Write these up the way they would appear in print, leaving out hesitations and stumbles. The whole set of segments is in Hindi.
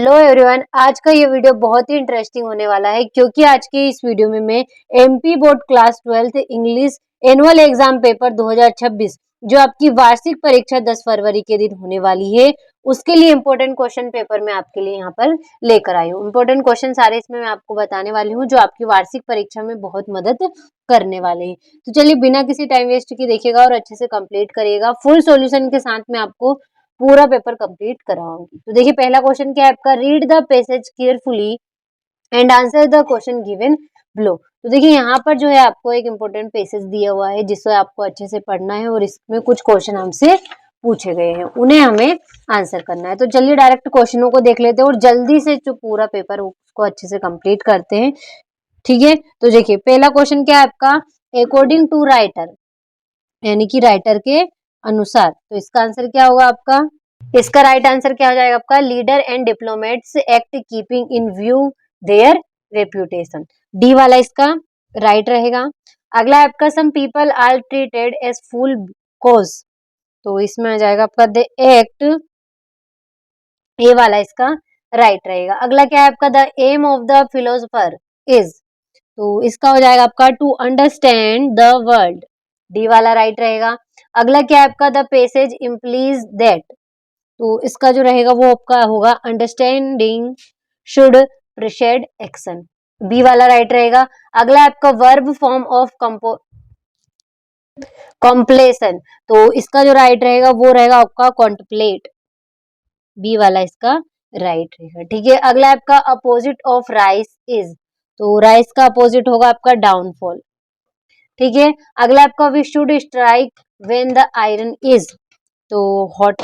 हेलो एवरीवन, आज का ये वीडियो बहुत ही इंटरेस्टिंग होने वाला है क्योंकि आज की इस वीडियो में मैं MP board class 12th English annual exam paper 2026 जो आपकी वार्षिक परीक्षा 10 फरवरी के दिन होने वाली है, उसके लिए इंपॉर्टेंट क्वेश्चन पेपर मैं आपके लिए यहाँ पर लेकर आई हूँ। इंपॉर्टेंट क्वेश्चन सारे इसमें मैं आपको बताने वाली हूँ जो आपकी वार्षिक परीक्षा में बहुत मदद करने वाले हैं। तो चलिए बिना किसी टाइम वेस्ट के देखिएगा और अच्छे से कंप्लीट करिएगा। फुल सॉल्यूशन के साथ में आपको पूरा पेपर कंप्लीट कराऊंगी। तो देखिए पहला क्वेश्चन क्या है आपका, read the passage carefully and answer the question given below. तो देखिए यहाँ पर जो है आपको एक इम्पोर्टेंट पैसेज दिया हुआ है जिससे आपको अच्छे से पढ़ना है और इसमें कुछ क्वेश्चन हमसे पूछे गए हैं, उन्हें हमें आंसर करना है। तो चलिए डायरेक्ट क्वेश्चनों को देख लेते हैं और जल्दी से जो पूरा पेपर उसको अच्छे से कंप्लीट करते हैं। ठीक है, तो देखिए पहला क्वेश्चन क्या है आपका, अकॉर्डिंग टू राइटर यानी कि राइटर के अनुसार। तो इसका आंसर क्या होगा आपका, इसका राइट आंसर क्या हो जाएगा आपका, leader and diplomats act keeping in view their reputation. D वाला इसका राइट रहेगा। अगला है आपका, some people are treated as fool cause. तो इसमें आ जाएगा आपका द एक्ट, ए वाला इसका राइट रहेगा। अगला क्या है आपका, the aim of the philosopher is. तो इसका हो जाएगा आपका to understand the world. D वाला राइट रहेगा। अगला क्या है आपका, द पैसेज इम्प्लीज दैट। तो इसका जो रहेगा वो आपका होगा अंडरस्टैंडिंग शुड प्रिसेड एक्शन। बी वाला राइट रहेगा। अगला है आपका वर्ब फॉर्म ऑफ कॉम्प्लेसन। तो इसका जो राइट रहेगा वो रहेगा आपका कॉन्टम्पलेट। बी वाला इसका राइट रहेगा। ठीक है, अगला है आपका अपोजिट ऑफ राइस इज। तो राइस का अपोजिट होगा आपका डाउनफॉल। ठीक है, अगला आपका we should strike when the iron is. तो हॉट।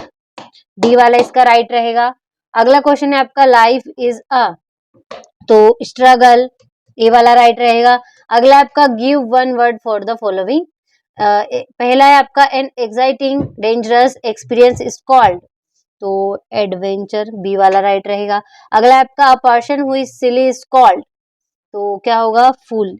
डी वाला इसका राइट रहेगा। अगला क्वेश्चन है आपका, लाइफ इज अ। तो स्ट्रगल। ए वाला राइट रहेगा। अगला आपका, give one word for the following. पहला है आपका, an exciting dangerous experience is called. तो एडवेंचर। बी वाला राइट रहेगा। अगला है आपका, a person who is silly is called. तो क्या होगा, फूल।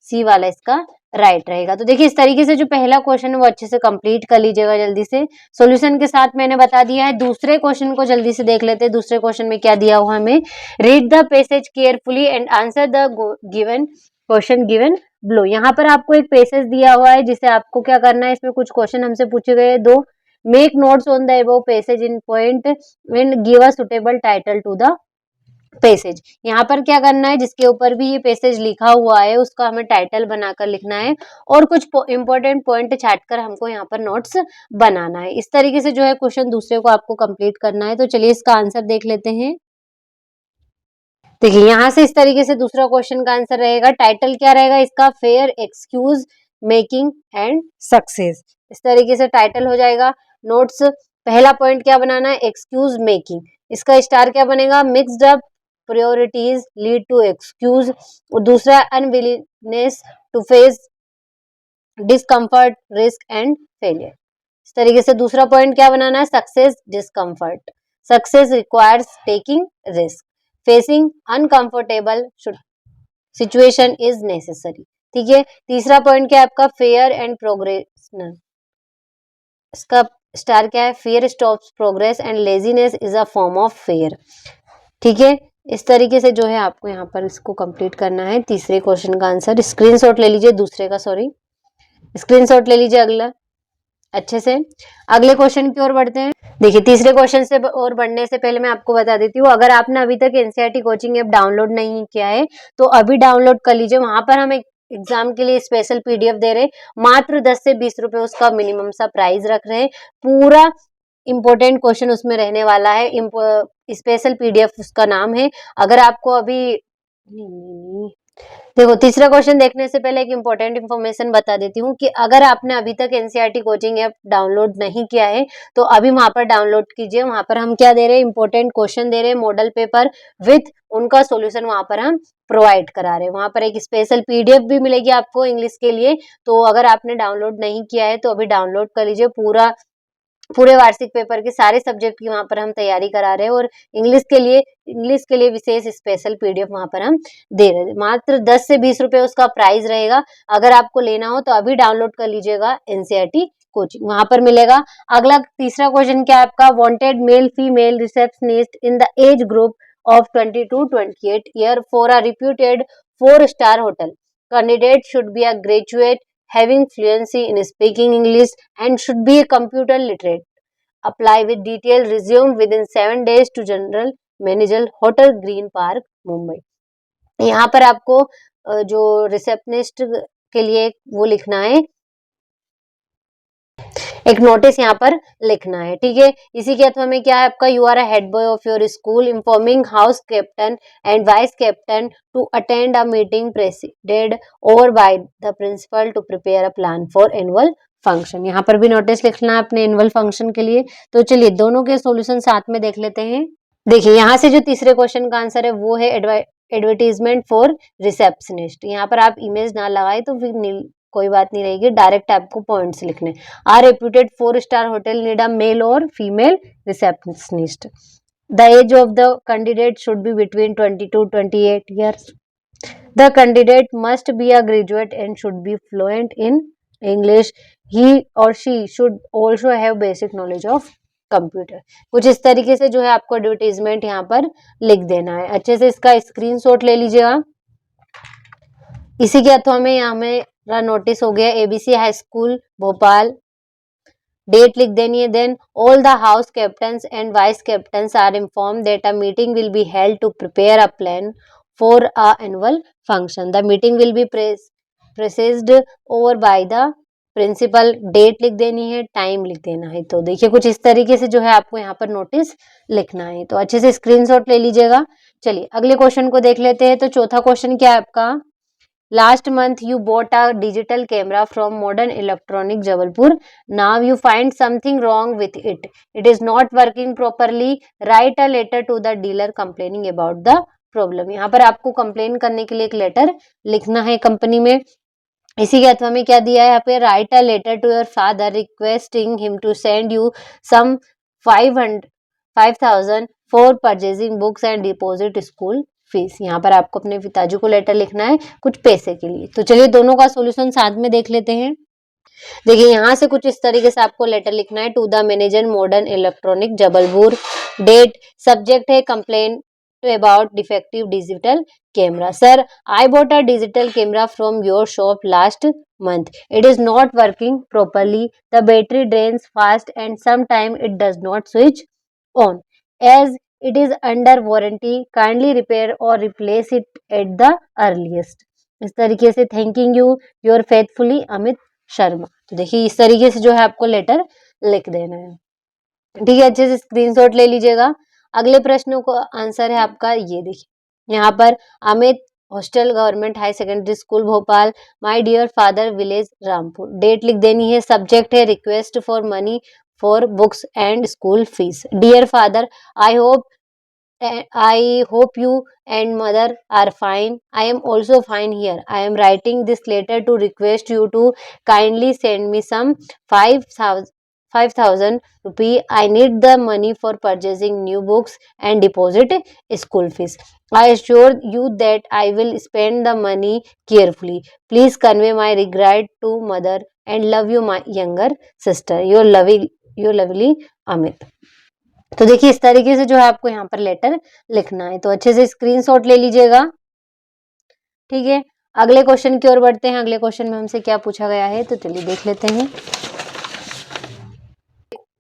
सी वाला इसका राइट रहेगा। तो देखिए इस तरीके से जो पहला क्वेश्चन है वो अच्छे से कंप्लीट कर लीजिएगा जल्दी से। सॉल्यूशन के साथ मैंने बता दिया है। दूसरे क्वेश्चन को जल्दी से देख लेते हैं। दूसरे क्वेश्चन में क्या दिया हुआ हमें, read the passage carefully and answer the given question given below. यहाँ पर आपको एक पैसेज दिया हुआ है जिसे आपको क्या करना है, इसमें कुछ क्वेश्चन हमसे पूछे गए दो। Make notes on the above passage in point and give a suitable title to the passage. यहाँ पर क्या करना है, जिसके ऊपर भी ये पैसेज लिखा हुआ है उसका हमें टाइटल बनाकर लिखना है और कुछ इंपॉर्टेंट पॉइंट छाटकर हमको यहाँ पर नोट्स बनाना है। इस तरीके से जो है क्वेश्चन दूसरे को आपको कंप्लीट करना है। तो चलिए इसका आंसर देख लेते हैं। देखिए यहाँ से इस तरीके से दूसरा क्वेश्चन का आंसर रहेगा। टाइटल क्या रहेगा इसका, fair excuse making and success. इस तरीके से टाइटल हो जाएगा। नोट्स, पहला पॉइंट क्या बनाना है, एक्सक्यूज मेकिंग। इसका स्टार क्या बनेगा, mixed up priorities lead to excuse। और दूसरा, unwillingness to face discomfort risk and failure. इस तरीके से दूसरा पॉइंट क्या बनाना है, success discomfort. Success requires taking risk, facing uncomfortable situation is necessary. ठीक है, तीसरा पॉइंट क्या है आपका, फेयर एंड प्रोग्रेशनल। इसका स्टार क्या है, fair stops progress and laziness is a form of fair. ठीक है, इस तरीके से जो है आपको यहाँ पर इसको कंप्लीट करना है। तीसरे क्वेश्चन का आंसर स्क्रीनशॉट ले लीजिए, दूसरे का सॉरी स्क्रीनशॉट ले लीजिए अगला अच्छे से। अगले क्वेश्चन की ओर बढ़ते हैं। देखिए तीसरे क्वेश्चन से और बढ़ने से पहले मैं आपको बता देती हूँ, अगर आपने अभी तक एनसीईआरटी कोचिंग ऐप डाउनलोड नहीं किया है तो अभी डाउनलोड कर लीजिए। वहां पर हम एक एग्जाम के लिए स्पेशल पीडीएफ दे रहे हैं, मात्र 10 से 20 रुपए उसका मिनिमम सा प्राइस रख रहे हैं। पूरा इंपॉर्टेंट क्वेश्चन उसमें रहने वाला है। स्पेशल पीडीएफ उसका नाम है। अगर आपको अभी देखो तीसरा क्वेश्चन देखने से पहले एक इंपॉर्टेंट इन्फॉर्मेशन बता देती हूँ कि अगर आपने अभी तक एनसीईआरटी कोचिंग ऐप डाउनलोड नहीं किया है तो अभी वहां पर डाउनलोड कीजिए। वहां पर हम क्या दे रहे हैं, इंपॉर्टेंट क्वेश्चन दे रहे हैं, मॉडल पेपर विथ उनका सॉल्यूशन वहां पर हम प्रोवाइड करा रहे हैं। वहां पर एक स्पेशल पीडीएफ भी मिलेगी आपको इंग्लिश के लिए। तो अगर आपने डाउनलोड नहीं किया है तो अभी डाउनलोड कर लीजिए। पूरे वार्षिक पेपर के सारे सब्जेक्ट की वहां पर हम तैयारी करा रहे हैं और इंग्लिश के लिए विशेष स्पेशल पीडीएफ वहां पर हम दे रहे हैं। मात्र 10 से 20 रुपए उसका प्राइस रहेगा। अगर आपको लेना हो तो अभी डाउनलोड कर लीजिएगा एनसीईआरटी कोचिंग, वहां पर मिलेगा। अगला तीसरा क्वेश्चन क्या है आपका, wanted male female receptionist in the age group of 20 to 28 year for a reputed 4-star hotel. Candidate should be a graduate having fluency in speaking English and should be a computer literate. Apply with detailed resume within 7 days to General Manager Hotel Green Park, Mumbai. यहाँ पर आपको जो रिसेप्शनिस्ट के लिए वो लिखना है, एक नोटिस यहाँ पर लिखना है, ठीक है। इसी के अथवा में क्या है आपका, you are a head boy of your school informing house captain and vice captain to attend a meeting presided over by the principal to prepare a plan for annual function. यहाँ पर भी नोटिस लिखना है अपने एनुअल फंक्शन के लिए। तो चलिए दोनों के सॉल्यूशन साथ में देख लेते हैं। देखिए यहाँ से जो तीसरे क्वेश्चन का आंसर है वो है एडवर्टीजमेंट फॉर रिसेप्शनिस्ट। यहाँ पर आप इमेज ना लगाए तो फिर कोई बात नहीं रहेगी, डायरेक्ट आपको पॉइंट्स लिखने। Are reputed four star hotel need a male और female receptionist. The age of the candidate should be between 20 to 28 years. The candidate must be a graduate and should be fluent in English. He or she should also have basic knowledge of computer. कुछ इस तरीके से जो है आपको एडवर्टीजमेंट यहाँ पर लिख देना है। अच्छे से इसका स्क्रीनशॉट ले लीजिएगा। इसी के अथवा में यहाँ मेरा नोटिस हो गया ABC high school Bhopal, date लिख देनी है। Then all the house captains and vice captains are inform that a meeting will be held to prepare a plan for a annual function. The meeting will be presided over by the principal. Date लिख देनी है, टाइम लिख देना है। तो देखिए कुछ इस तरीके से जो है आपको यहाँ पर नोटिस लिखना है। तो अच्छे से स्क्रीनशॉट ले लीजिएगा। चलिए अगले क्वेश्चन को देख लेते हैं। तो चौथा क्वेश्चन क्या है आपका, Last month you bought a digital camera from Modern Electronic Jabalpur. Now you find something wrong with it. It is not working properly. Write a letter to the dealer complaining about the problem. यहाँ पर आपको कंप्लेन करने के लिए एक लेटर लिखना है कंपनी में। इसी के अथवा में क्या दिया है यहाँ पे, write a letter to your father requesting him to send you some 5,000 for purchasing books and deposit school fees. यहाँ पर आपको अपने पिताजी को लेटर लिखना है कुछ पैसे के लिए। तो चलिए दोनों का सॉल्यूशन साथ में देख लेते हैं। देखिए यहाँ से कुछ इस तरीके से आपको लेटर लिखना है, to the manager modern electronic Jabalpur. Date, subject है complain about defective digital camera. Sir, I bought a digital camera from your shop last month. It is not working properly. The battery drains fast and sometimes it does not switch on. As it is under warranty, kindly repair or replace it at the earliest. इस तरीके से thanking you your faithfully Amit Sharma. तो देखिए इस तरीके से जो है आपको लेटर लिख देना है, ठीक है। अच्छे से स्क्रीनशॉट ले लीजिएगा। अगले प्रश्न को आंसर है आपका ये देखिए यहाँ पर, Amit hostel government high secondary school Bhopal, my dear father village Rampur. Date लिख देनी है, सब्जेक्ट है request for money for books and school fees. Dear father, I hope you and mother are fine. I am also fine here. I am writing this letter to request you to kindly send me some 5,000 rupee. I need the money for purchasing new books and deposit school fees. I assure you that I will spend the money carefully. Please convey my regret to mother and love you my younger sister. Your lovely Amit. तो देखिए इस तरीके से जो है आपको यहाँ पर लेटर लिखना है। तो अच्छे से स्क्रीनशॉट ले लीजिएगा, ठीक है। अगले क्वेश्चन की ओर बढ़ते हैं। अगले क्वेश्चन में हमसे क्या पूछा गया है, तो चलिए देख लेते हैं।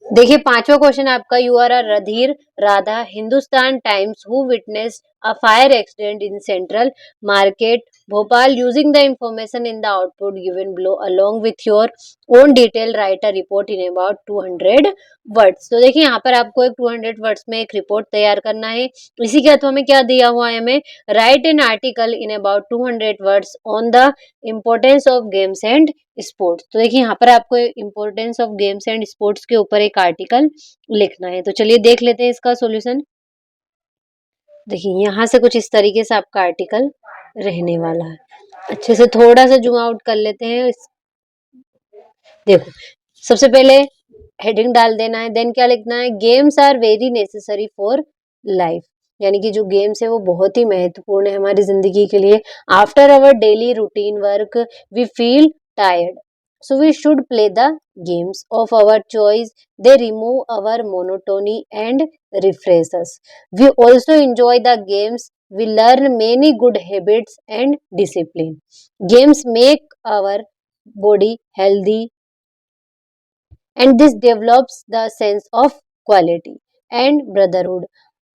देखिए पांचवा क्वेश्चन आपका, you are Radhir Radha Hindustan Times who witness a fire accident in central market Bhopal using the information in the output given below along with your own detail write a report in about 200 words. तो देखिए यहाँ पर आपको एक 200 वर्ड्स में एक रिपोर्ट तैयार करना है। इसी के अथवा में क्या दिया हुआ है हमें, right an article in about 200 words on the importance of games and sports. तो देखिए यहाँ पर आपको importance of games and sports के ऊपर एक आर्टिकल लिखना है। तो चलिए देख लेते हैं इसका सॉल्यूशन। देखिए यहाँ से कुछ इस तरीके से आपका आर्टिकल रहने वाला है। अच्छे से थोड़ा सा जूम आउट कर लेते हैं। देखो सबसे पहले हेडिंग डाल देना है, देन क्या लिखना है, games are very necessary for life. यानी कि जो गेम्स है वो बहुत ही महत्वपूर्ण है हमारी जिंदगी के लिए। After our daily routine work we feel tired So we should play the games of our choice. They remove our monotony and refresh us. We also enjoy the games. We learn many good habits and discipline. Games make our body healthy, and this develops the sense of quality and brotherhood.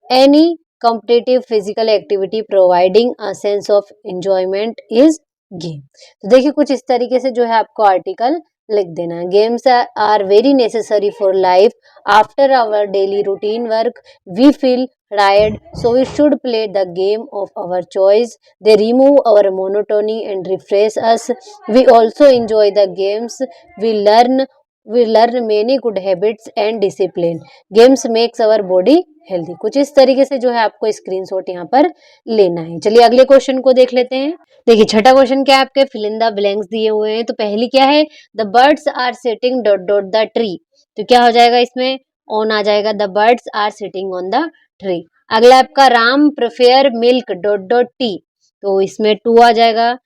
Any competitive physical activity providing a sense of enjoyment is game. तो देखिए कुछ इस तरीके से जो है आपको आर्टिकल लिख देना है. Games are very necessary for life. After our daily routine work we feel tired, so we should play the game of our choice. They remove our monotony and refresh us. We also enjoy the games. We learn many good habits and discipline. Games makes our body healthy. कुछ इस तरीके से जो है आपको स्क्रीनशॉट यहाँ पर लेना है. चलिए अगले क्वेश्चन को देख लेते हैं. देखिए छठा क्वेश्चन क्या है आपके फिल इन द ब्लैंक्स दिए हुए हैं. तो पहली क्या है, the birds are sitting dot dot the tree. तो क्या हो जाएगा इसमें, ऑन आ जाएगा, the birds are sitting on the tree. अगला आपका Ram prefer milk dot dot tea. तो इसमें टू आ जाएगा,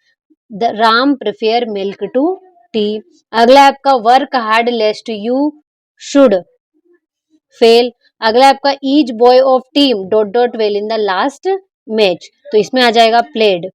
the Ram prefer milk to tea. अगला आपका work hard lest you should fail. अगला आपका each boy of team dot dot well in the last match. तो इसमें आ जाएगा प्लेड.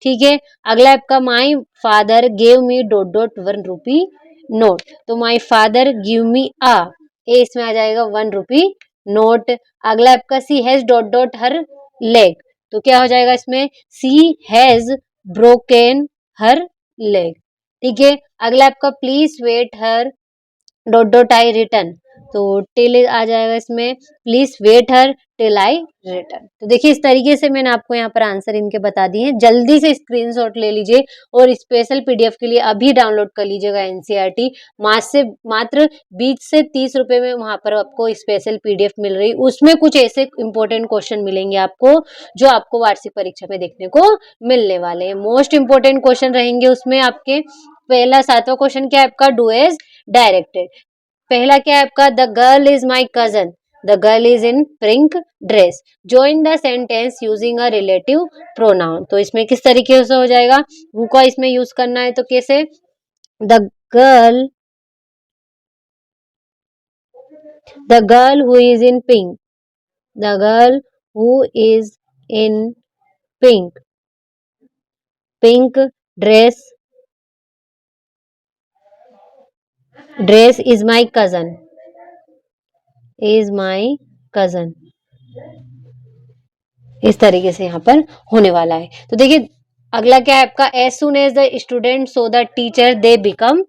ठीक है. अगला आपका my father gave me dot dot 1 rupee note. तो माई फादर गिव मी आ, ए इसमें आ जाएगा 1 रुपी नोट. अगला आपका she has dot dot her leg. तो क्या हो जाएगा इसमें, she has broken her leg. ठीक है. अगला आपका please wait here dot dot I return. तो टिल आ जाएगा इसमें, please wait here till I return. तो देखिए इस तरीके से मैंने आपको यहाँ पर आंसर इनके बता दिए हैं. जल्दी से स्क्रीनशॉट ले लीजिए और स्पेशल पीडीएफ के लिए अभी डाउनलोड कर लीजिएगा एनसीईआरटी. मात्र 20 से 30 रुपए में वहां पर आपको स्पेशल पीडीएफ मिल रही. उसमें कुछ ऐसे इंपॉर्टेंट क्वेश्चन मिलेंगे आपको जो आपको वार्षिक परीक्षा में देखने को मिलने वाले हैं. मोस्ट इंपोर्टेंट क्वेश्चन रहेंगे उसमें आपके. पहला 7वां क्वेश्चन क्या है आपका, डू एज डायरेक्टेड. पहला क्या है आपका, the girl is my cousin, the girl is in pink dress. Join the sentence using a relative pronoun. तो इसमें किस तरीके से हो जाएगा, हु का इसमें यूज करना है. तो कैसे, the girl who is in pink, the girl who is in pink pink dress is my cousin, is my cousin. इस तरीके से यहाँ पर होने वाला है. तो देखिए अगला क्या है आपका, as soon as the student so the teacher they become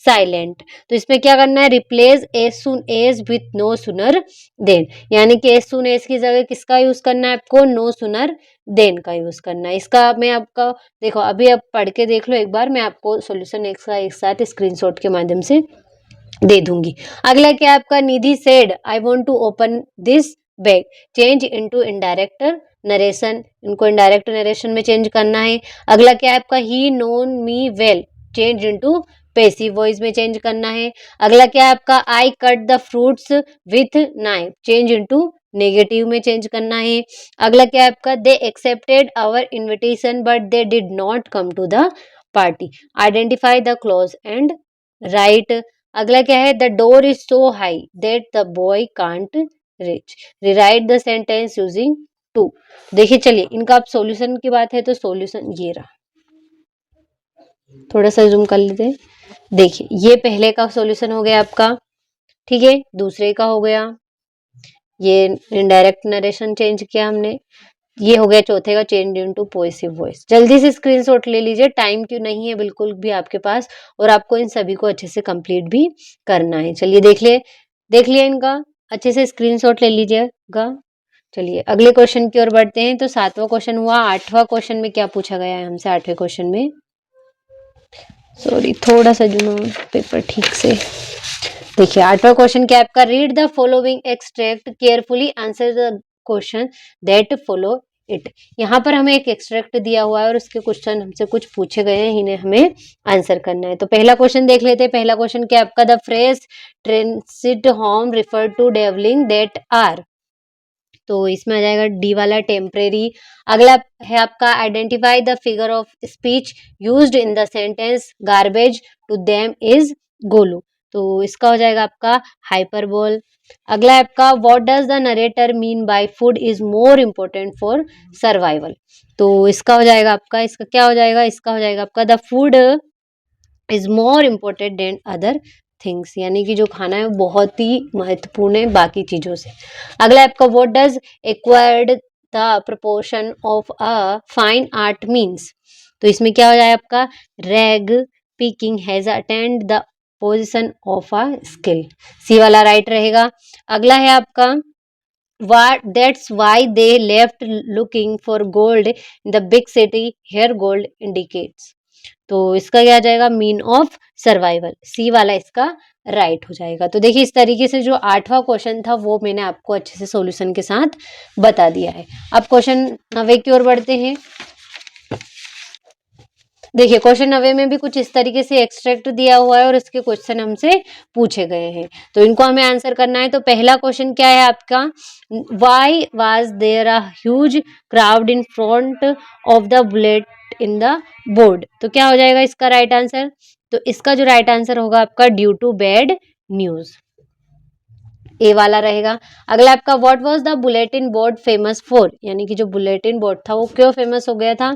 silent. तो इसमें क्या करना है, replace as soon as with no sooner than. यानी कि एज सुन एज की जगह किसका यूज करना है आपको, नो सुनर देन का यूज करना है. इसका मैं आपका देखो अभी आप पढ़ के देख लो एक बार, मैं आपको सोल्यूशन एक साथ स्क्रीनशॉट के माध्यम से दे दूंगी. अगला क्या है आपका, Nidhi said I want to open this bag. Change into indirect narration. इनको इनडायरेक्ट नरेशन में चेंज करना है. अगला क्या है आपका, he known me well. Change into passive voice में चेंज करना है. अगला क्या है आपका, I cut the fruits with knife. Change into negative में चेंज करना है. अगला क्या है आपका, they accepted our invitation but they did not come to the party. Identify the clause and write. अगला क्या है, the door is so high that the boy can't reach. Rewrite the sentence using too. देखिए चलिए इनका अब सॉल्यूशन की बात है तो सॉल्यूशन ये रहा, थोड़ा सा जूम कर लेते हैं. देखिए ये पहले का सॉल्यूशन हो गया आपका. ठीक है. दूसरे का हो गया, ये इनडायरेक्ट नरेशन चेंज किया हमने. ये हो गया चौथे का, चेंज इनटू पॉजिटिव वॉइस. जल्दी से स्क्रीनशॉट ले लीजिए, टाइम क्यों नहीं है बिल्कुल भी आपके पास, और आपको इन सभी को अच्छे से कंप्लीट भी करना है. चलिए देख लिया इनका, अच्छे से स्क्रीनशॉट ले लीजिएगा. चलिए अगले क्वेश्चन की ओर बढ़ते हैं. तो 7वां क्वेश्चन हुआ. 8वां क्वेश्चन में क्या पूछा गया है हमसे, 8वें क्वेश्चन में, सॉरी थोड़ा सा जुनो पेपर ठीक से. देखिए 8वां क्वेश्चन क्या है आपका, read the following extract carefully answer the question that follow it. यहाँ पर हमें एक एक्सट्रैक्ट दिया हुआ है और उसके क्वेश्चन हमसे कुछ पूछे गए हैं, इन्हें हमें आंसर करना है. तो पहला क्वेश्चन देख लेते हैं. पहला क्वेश्चन क्या है आपका, the phrase transit home refer to dwelling that are. तो इसमें आ जाएगा डी वाला टेम्परेरी। अगला है आपका identify the figure of speech used in the sentence garbage to them is gold. तो इसका हो जाएगा आपका हाइपरबोल। अगला है आपका what does the narrator mean by food is more important for survival. तो इसका हो जाएगा आपका, इसका क्या हो जाएगा, इसका हो जाएगा आपका the food is more important then other things, यानी कि जो खाना है वो बहुत ही महत्वपूर्ण है बाकी चीजों से। अगला है आपका what does acquired the proportion of a fine art means. तो इसमें क्या हो जाएगा आपका rag picking has attend the position of a skill, C वाला राइट रहेगा। अगला है आपका what that's why they left looking for gold in the big city here gold indicates। तो इसका क्या आ जाएगा मीन ऑफ सर्वाइवल, सी वाला इसका राइट हो जाएगा। तो देखिए इस तरीके से जो 8वां क्वेश्चन था वो मैंने आपको अच्छे से सॉल्यूशन के साथ बता दिया है। अब क्वेश्चन 9 की ओर बढ़ते हैं। देखिए क्वेश्चन 9 में भी कुछ इस तरीके से एक्सट्रैक्ट दिया हुआ है और इसके क्वेश्चन हमसे पूछे गए हैं, तो इनको हमें आंसर करना है। तो पहला क्वेश्चन क्या है आपका, why was there a huge crowd in front of the bullet in the board. तो क्या हो जाएगा इसका राइट आंसर, तो इसका जो राइट आंसर होगा आपका ड्यू टू बैड न्यूज, ए वाला रहेगा। अगला आपका what was the bulletin board famous for, यानी कि जो बुलेटिन बोर्ड था वो क्यों फेमस हो गया था,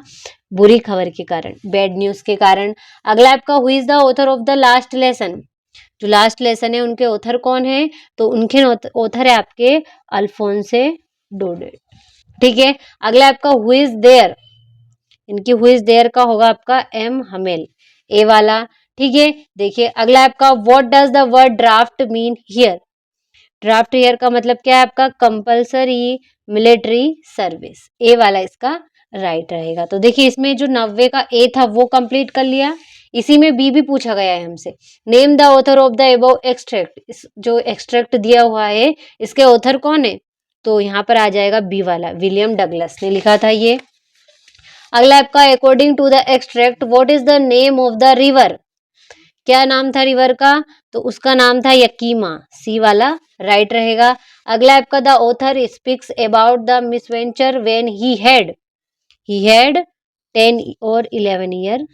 बुरी खबर के कारण, बैड न्यूज के कारण। अगला आपका who is the author of the last lesson, जो लास्ट लेसन है उनके ऑथर कौन है, तो उनके ऑथर है आपके अल्फोंसे डोडे, ठीक है। अगला आपका हु इज देयर, इनकी हु इज देयर का होगा आपका एम हमेल, ए वाला, ठीक है। देखिए अगला आपका what does the word draft mean here, draft year का मतलब क्या है आपका कंपल्सरी मिलिट्री सर्विस, ए वाला इसका राइट रहेगा। तो देखिए इसमें जो 90 का ए था वो कंप्लीट कर लिया, इसी में बी भी पूछा गया है हमसे, name the author of the above extract, जो एक्सट्रैक्ट दिया हुआ है इसके ऑथर कौन है, तो यहाँ पर आ जाएगा बी वाला, विलियम डगलस ने लिखा था ये। अगला आपका according to the extract what is the name of the river, क्या नाम था रिवर का, तो उसका नाम था यकीमा, सी वाला राइट रहेगा। अगला आपका the author speaks about the misadventure when he had 10 और 11 ईयर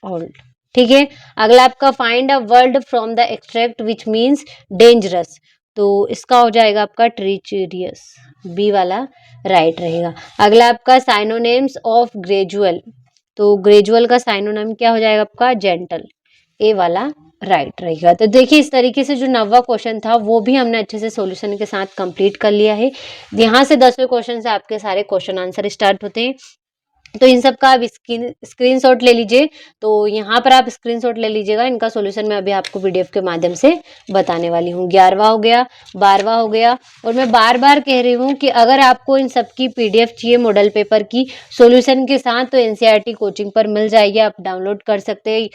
ओल्ड, ठीक है। अगला आपका find a word from the extract which means dangerous, तो इसका हो जाएगा आपका ट्रीचरियस, बी वाला राइट रहेगा। अगला आपका साइनोनेम्स ऑफ ग्रेजुअल, तो ग्रेजुअल का साइनोनेम क्या हो जाएगा आपका जेंटल, ए वाला राइट रहेगा। तो देखिए इस तरीके से जो 9वां क्वेश्चन था वो भी हमने अच्छे से सॉल्यूशन के साथ कंप्लीट कर लिया है। यहाँ से 10वें क्वेश्चन से आपके सारे क्वेश्चन आंसर स्टार्ट होते हैं, तो इन सब का आप स्क्रीनशॉट ले लीजिए। तो यहाँ पर आप स्क्रीनशॉट ले लीजिएगा, इनका सॉल्यूशन मैं अभी आपको पीडीएफ के माध्यम से बताने वाली हूँ। 11वां हो गया, 12वां हो गया, और मैं बार बार कह रही हूँ कि अगर आपको इन सब की पीडीएफ चाहिए मॉडल पेपर की सॉल्यूशन के साथ, तो एनसीईआरटी कोचिंग पर मिल जाएगी, आप डाउनलोड कर सकते हैं,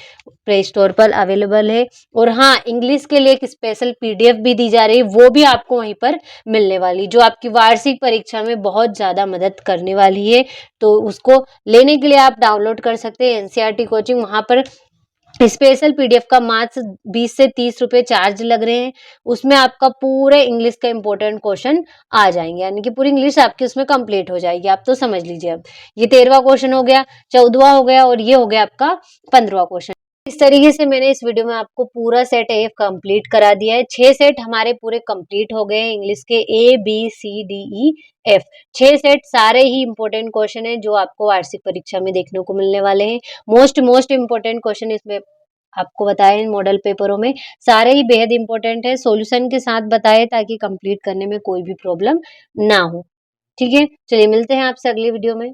प्ले स्टोर पर अवेलेबल है। और हाँ, इंग्लिश के लिए एक स्पेशल पीडीएफ भी दी जा रही है, वो भी आपको वहीं पर मिलने वाली, जो आपकी वार्षिक परीक्षा में बहुत ज़्यादा मदद करने वाली है। तो उसको लेने के लिए आप डाउनलोड कर सकते हैं एनसीईआरटी कोचिंग, वहां पर स्पेशल पीडीएफ का मात्र 20 से 30 रुपए चार्ज लग रहे हैं, उसमें आपका पूरे इंग्लिश का इंपॉर्टेंट क्वेश्चन आ जाएंगे, यानी कि पूरी इंग्लिश आपकी उसमें कंप्लीट हो जाएगी। आप तो समझ लीजिए, अब ये 13वां क्वेश्चन हो गया, 14वां हो गया, और ये हो गया आपका 15वां क्वेश्चन। इस तरीके से मैंने इस वीडियो में आपको पूरा सेट ए कंप्लीट करा दिया है। 6 सेट हमारे पूरे कंप्लीट हो गए हैं इंग्लिश के, A B C D E F, 6 set सारे ही इंपॉर्टेंट क्वेश्चन हैं जो आपको वार्षिक परीक्षा में देखने को मिलने वाले हैं। मोस्ट इंपॉर्टेंट क्वेश्चन इसमें आपको बताए मॉडल पेपरों में, सारे ही बेहद इंपॉर्टेंट है, सॉल्यूशन के साथ बताए ताकि कंप्लीट करने में कोई भी प्रॉब्लम ना हो, ठीक है। चलिए मिलते हैं आपसे अगली वीडियो में।